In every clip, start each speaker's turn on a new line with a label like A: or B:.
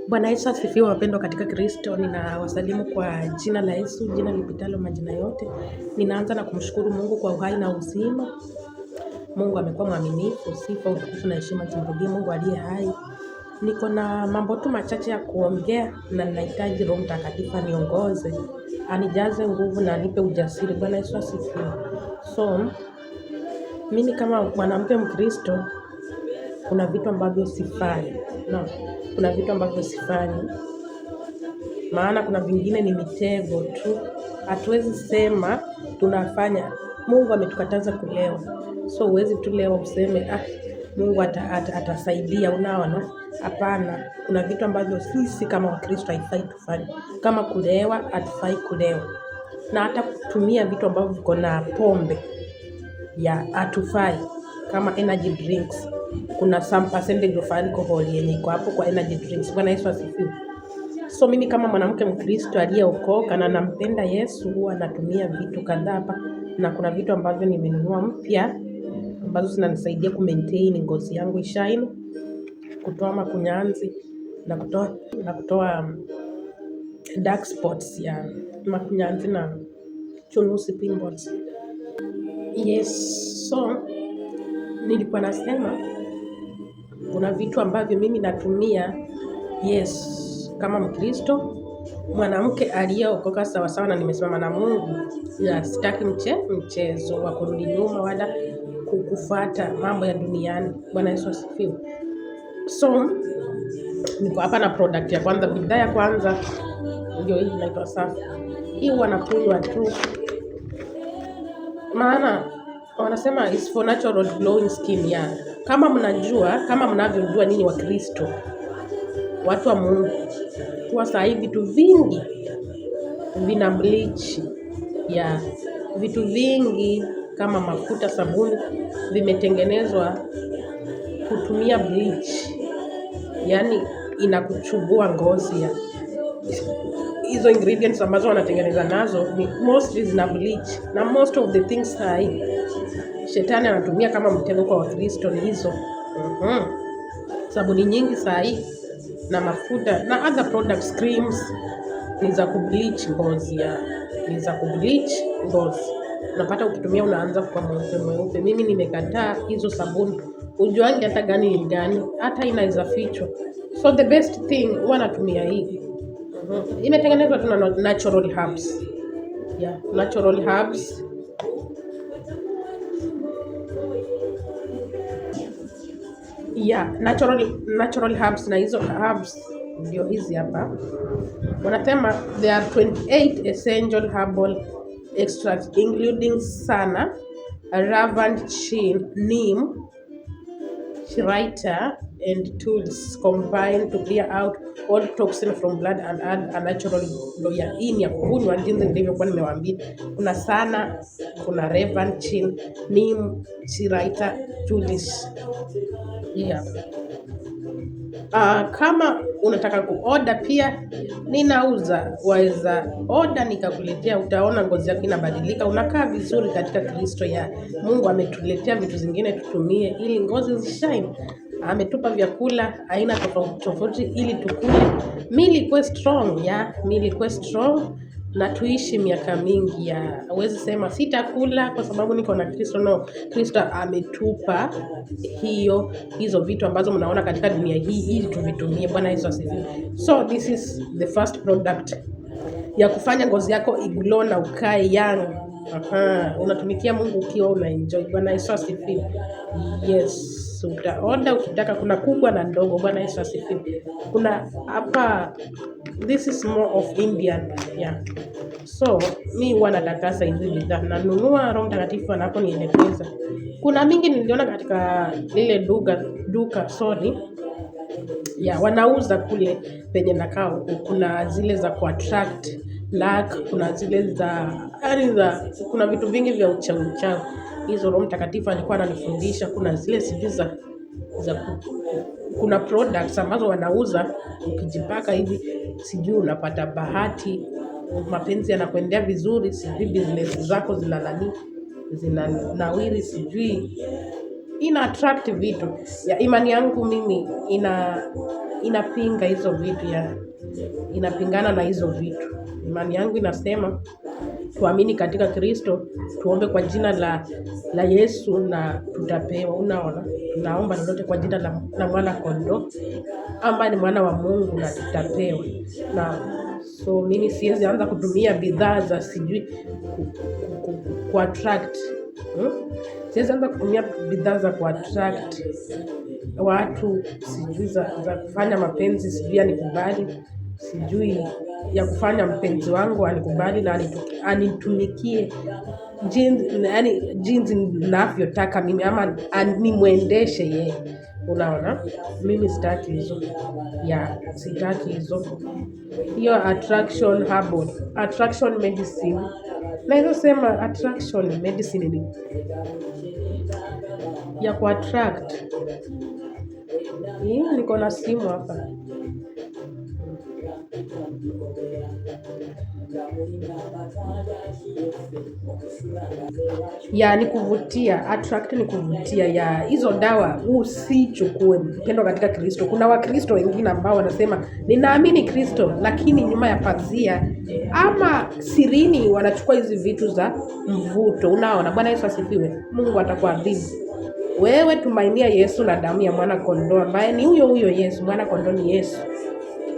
A: Bwana Yesu asifiwe wapendwa katika Kristo. Ninawasalimu kwa jina la Yesu, jina lipitalo majina yote. Ninaanza na kumshukuru Mungu kwa uhai na uzima. Mungu amekuwa mwaminifu, sifa, utukufu na heshima zimrudie Mungu aliye hai. Niko na mambo tu machache ya kuongea na ninahitaji Roho Mtakatifu aniongoze, anijaze nguvu na anipe ujasiri. Bwana Yesu asifiwe. So, mimi kama mwanamke Mkristo, kuna vitu ambavyo sifanyi. Kuna vitu ambavyo sifanyi. Maana kuna vingine ni mitego tu. Hatuwezi sema tunafanya. Mungu ametukataza kulewa. So huwezi tu lewa useme Mungu atasaidia, unaona? Hapana. Kuna vitu ambavyo sisi kama Wakristo haifai tufanye. Kama kulewa, hatufai kulewa. Na hata kutumia vitu ambavyo viko na pombe hatufai. Kama energy drinks. Kuna some percentage of alcohol yenye iko hapo kwa energy drinks. Bwana Yesu asifiwe. So mimi kama mwanamke Mkristo aliyeokoka na nampenda Yesu, huwa natumia vitu kadhaa hapa, na kuna vitu ambavyo nimenunua mpya ambazo zinanisaidia kumaintain ngozi yangu ishine, kutoa makunyanzi na kutoa dark spots ya makunyanzi na chunusi pimples. Yes, so nilikuwa nasema kuna vitu ambavyo mimi natumia, yes, kama Mkristo mwanamke aliyeokoka sawa sawa na nimesimama na Mungu. Sitaki mchezo wa kurudi nyuma wala kufuata mambo ya duniani. Bwana Yesu asifiwe. So niko hapa na product ya kwanza, bidhaa ya kwanza ndio hii inaitwa Safi. Hii wanakunywa tu, maana wanasema is for natural glowing skin ya. Kama mnavyojua ninyi wa Kristo, watu wa Mungu, kwa sasa hivi vitu vingi vina bleach ya. Vitu vingi kama mafuta, sabuni vimetengenezwa kutumia bleach. Yaani inakuchubua ngozi ya. Hizo ingredients ambazo wanatengeneza nazo ni mostly zina bleach, na most of the things Shetani anatumia kama mtego kwa Wakristo ni hizo. Sabuni nyingi na mafuta na other products, creams ni za kubleach ngozi Unapata ukitumia unaanza kwa mweupe. Mimi nimekataa hizo sabuni. Ujuangi hata gani ni gani, hata inaweza fichwa. So the best thing wanatumia hii. Imetengenezwa tu na natural herbs. Natural herbs. Natural herbs, na hizo herbs ndio hizi hapa. Wanasema there are 28 essential herbal extracts including sana, lavender, neem, shirita and tools combined to clear out all toxin from blood and add a natural glow. Hii ni ya kunywa jinsi nilivyokuwa nimewaambia. Kuna sana, kuna lavender, neem, shirita, tools. Kama unataka kuorder pia ninauza, waweza order nikakuletea. Utaona ngozi yako inabadilika, unakaa vizuri katika Kristo ya. Mungu ametuletea vitu zingine tutumie ili ngozi zishine. Ametupa vyakula aina tofauti ili tukule, mili ikuwe strong na tuishi miaka mingi ya. Huwezi sema sitakula kwa sababu niko na Kristo. No, Kristo ametupa hizo vitu ambazo mnaona katika dunia hii ili tuvitumie. Bwana Yesu asifiwe. So this is the first product ya kufanya ngozi yako iglow na ukae young. Unatumikia Mungu ukiwa unaenjoy. Bwana Yesu asifiwe. Yes, utaorder ukitaka. Kuna kubwa na ndogo. Bwana Yesu asifiwe. Kuna hapa, this is more of Indian. So mi huwa natakasa hizi bidhaa, nanunua, Roho Mtakatifu anaponielekeza. Kuna mingi niliona katika lile duka wanauza kule penye nakaa. Kuna zile za kuattract luck, kuna zile kuna vitu vingi vya uchawi. Hizo Roho Mtakatifu alikuwa ananifundisha. Kuna zile sijui kuna products ambazo wanauza, ukijipaka hivi sijui unapata bahati, mapenzi yanakuendea vizuri, sijui business zako zinanawiri, sijui ina attract vitu ya. Imani yangu mimi inapinga hizo vitu inapingana na hizo vitu. Imani yangu inasema tuamini katika Kristo, tuombe kwa jina la Yesu na tutapewa. Unaona, tunaomba lolote kwa jina la mwana kondoo ambaye ni mwana wa Mungu na tutapewa. Na so mimi siwezi anza kutumia bidhaa za sijui ku attract. Siwezi anza kutumia bidhaa za ku attract watu, sijui za kufanya mapenzi, sijui anikubali, sijui ya kufanya mpenzi wangu anikubali na anitumikie jinsi ninavyotaka mimi, ama nimwendeshe yeye. Unaona, mimi sitaki hizo. Sitaki hizo. Hiyo attraction medicine. Naweza sema attraction medicine ni ya ku attract. Niko na simu hapa. Ni kuvutia, attract ni kuvutia. Hizo dawa usichukue, mpendwa katika Kristo. Kuna Wakristo wengine ambao wanasema ninaamini Kristo, lakini nyuma ya pazia ama sirini wanachukua hizi vitu za mvuto. Unaona, Bwana Yesu asifiwe. Mungu atakuadhibu. Wewe tumainia Yesu na damu ya mwana kondoo ambaye ni huyo Yesu. Mwana kondoo ni Yesu.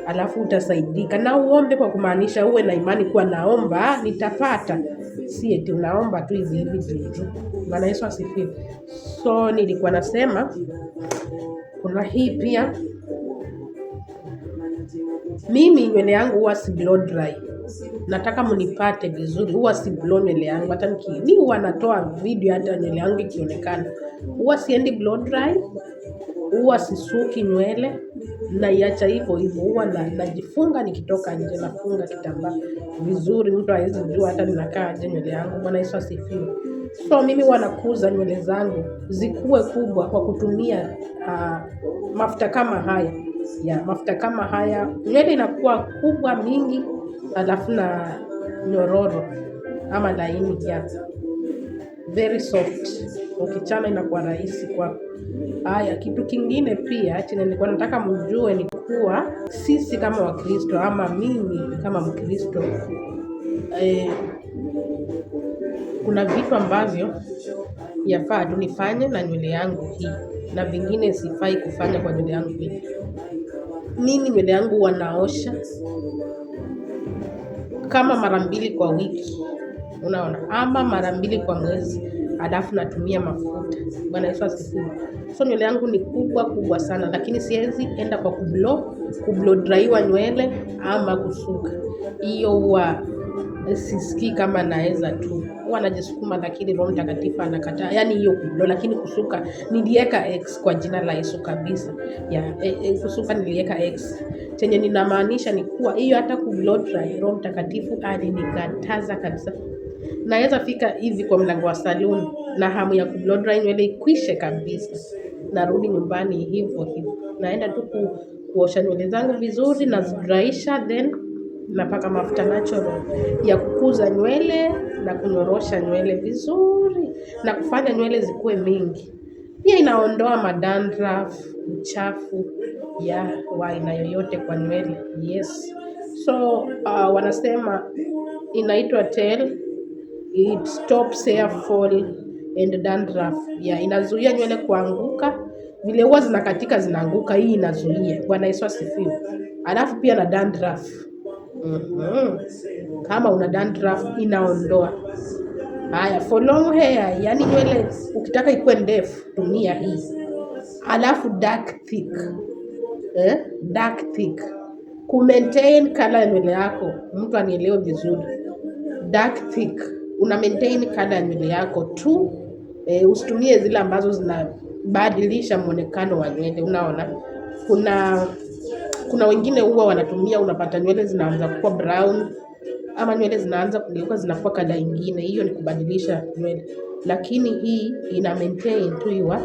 A: Alafu utasaidika, na uombe kwa kumaanisha uwe na imani kuwa naomba nitapata, si eti unaomba tu hivi tu. Bwana Yesu asifiwe. So nilikuwa nasema kuna hii pia, mimi nywele yangu huwa si blow dry. Nataka mnipate vizuri, huwa si blow nywele yangu. Hata mimi huwa natoa video hata nywele yangu ikionekana. Huwa siendi blow dry, huwa sisuki nywele, naiacha hivyo. Huwa najifunga nikitoka nje, nafunga kitambaa vizuri, mtu hawezi jua hata ninakaa aje nywele yangu. Bwana Yesu asifiwe. So mimi huwa nakuza nywele zangu zikuwe kubwa kwa kutumia mafuta kama haya. Mafuta kama haya, nywele inakuwa kubwa mingi, alafu na nyororo ama laini very soft. Ukichana inakuwa rahisi kwa. Kitu kingine pia chenye nilikuwa nataka mjue ni kuwa sisi kama Wakristo ama mimi kama Mkristo, kuna vitu ambavyo yafaa tu nifanye na nywele yangu hii, na vingine sifai kufanya kwa nywele yangu hii. Mimi nywele yangu wanaosha kama mara 2 kwa wiki. Unaona, ama mara 2 kwa mwezi, alafu natumia mafuta. Bwana Yesu asifiwe. So nywele yangu ni kubwa sana, lakini siwezi enda kwa kublow dryiwa nywele ama kusuka. Hiyo huwa sisikii kama naweza tu. Huwa najisukuma, lakini Roho Mtakatifu anakataa. Hiyo kublow, lakini kusuka niliweka X kwa jina la Yesu kabisa. Kusuka niliweka X. Chenye ninamaanisha ni kuwa hiyo hata kublow dry, Roho Mtakatifu alinikataza kabisa. Naweza fika hivi kwa mlango wa saluni na hamu ya kublow dry nywele ikwishe kabisa. Narudi nyumbani hivyo. Naenda tu kuosha nywele zangu vizuri, nazidraisha, then napaka mafuta natural ya kukuza nywele na kunyorosha nywele vizuri na kufanya nywele zikuwe mingi. Pia inaondoa dandruff, uchafu wa aina yoyote kwa nywele. Yes. So wanasema inaitwa tail. It stops hair fall and dandruff. Inazuia nywele kuanguka. Vile huwa zinakatika zinaanguka, hii inazuia. Bwana Yesu asifiwe. Alafu pia na dandruff. Kama una dandruff inaondoa. For long hair, nywele ukitaka ikuwe ndefu, tumia hii. Alafu dark thick. Ku-maintain color ya nywele yako, mtu anielewe vizuri. Dark thick, una maintain color ya nywele yako tu. Usitumie zile ambazo zinabadilisha muonekano wa nywele. Unaona, kuna wengine huwa wanatumia, unapata nywele zinaanza kuwa brown ama nywele zinaanza kugeuka zinakuwa kala ingine. Hiyo ni kubadilisha nywele, lakini hii ina maintain tu your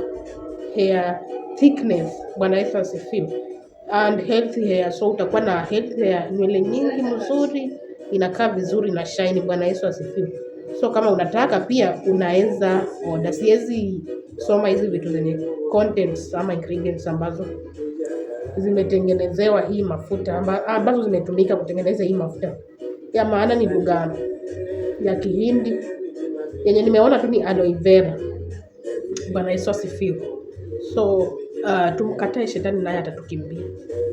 A: hair thickness. Bwana Yesu asifiwe. And healthy hair. So utakuwa na healthy hair, nywele nyingi mzuri, inakaa vizuri na shine. Bwana Yesu asifiwe. So kama unataka pia unaweza siwezi soma hizi vitu zenye contents ama ingredients ambazo zimetengenezewa hii mafuta ambazo zimetumika kutengeneza hii mafuta. Ya maana ni lugha ya Kihindi yenye nimeona tu ni aloe vera. Bwana Yesu asifiwe. So tumkatae shetani naye atatukimbia.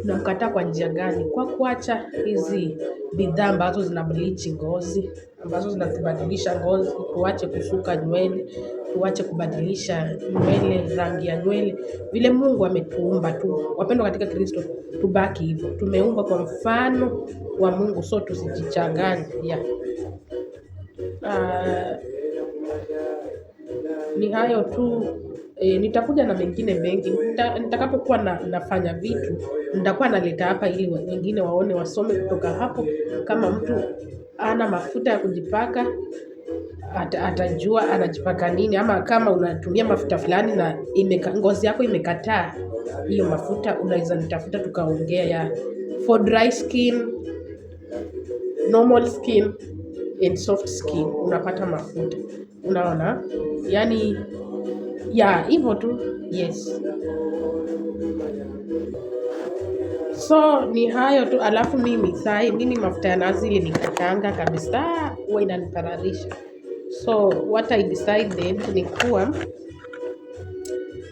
A: Tunamkataa kwa njia gani? Kwa kuacha hizi bidhaa ambazo zina bleach ngozi, ambazo zinatubadilisha ngozi, tuache kusuka nywele, tuache kubadilisha nywele, rangi ya nywele. Vile Mungu ametuumba tu. Wapendwa katika Kristo, tubaki hivyo. Tumeumbwa kwa mfano wa Mungu, so tusijichanganye. Yeah. Ni hayo tu. Nitakuja na mengine mengi. Nitakapokuwa nafanya vitu, nitakuwa naleta hapa ili wengine waone, wasome kutoka hapo. Kama mtu ana mafuta ya kujipaka, atajua anajipaka nini, ama kama unatumia mafuta fulani na ngozi yako imekataa hiyo mafuta, unaweza nitafuta tukaongea ya for dry skin, normal skin and soft skin, unapata mafuta. Unaona? Yaani hivyo tu. Yes. So ni hayo tu. Alafu mimi mafuta ya nazi ilinikaanga kabisa, huwa inanipararisha. So what I decided ni kuwa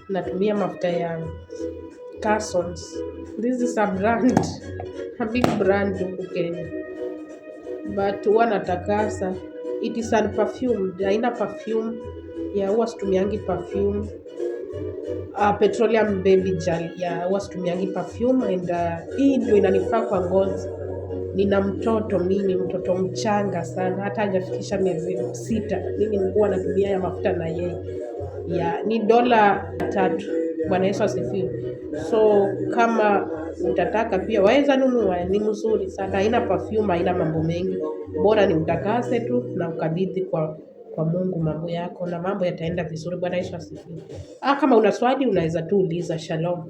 A: natumia mafuta ya Carsons. This is a brand, a big brand huku Kenya. But huwa natakasa. It is unperfumed. Haina perfume. Huwa situmiangi perfume. Petroleum baby gel. Huwa situmiangi perfume. And hii ndio inanifaa kwa ngozi. Nina mtoto mchanga sana. Hata hajafikisha miezi 6. Mimi huwa natumia ya mafuta na yeye. Ni $3. Bwana Yesu asifiwe. So kama utataka pia waweza nunua, ni mzuri sana. Haina perfume, haina mambo mengi. Bora ni utakase tu na ukabidhi kwa Mungu mambo yako, na mambo yataenda vizuri. Bwana Yesu asifiwe. Kama una swali unaweza tu uliza. Shalom.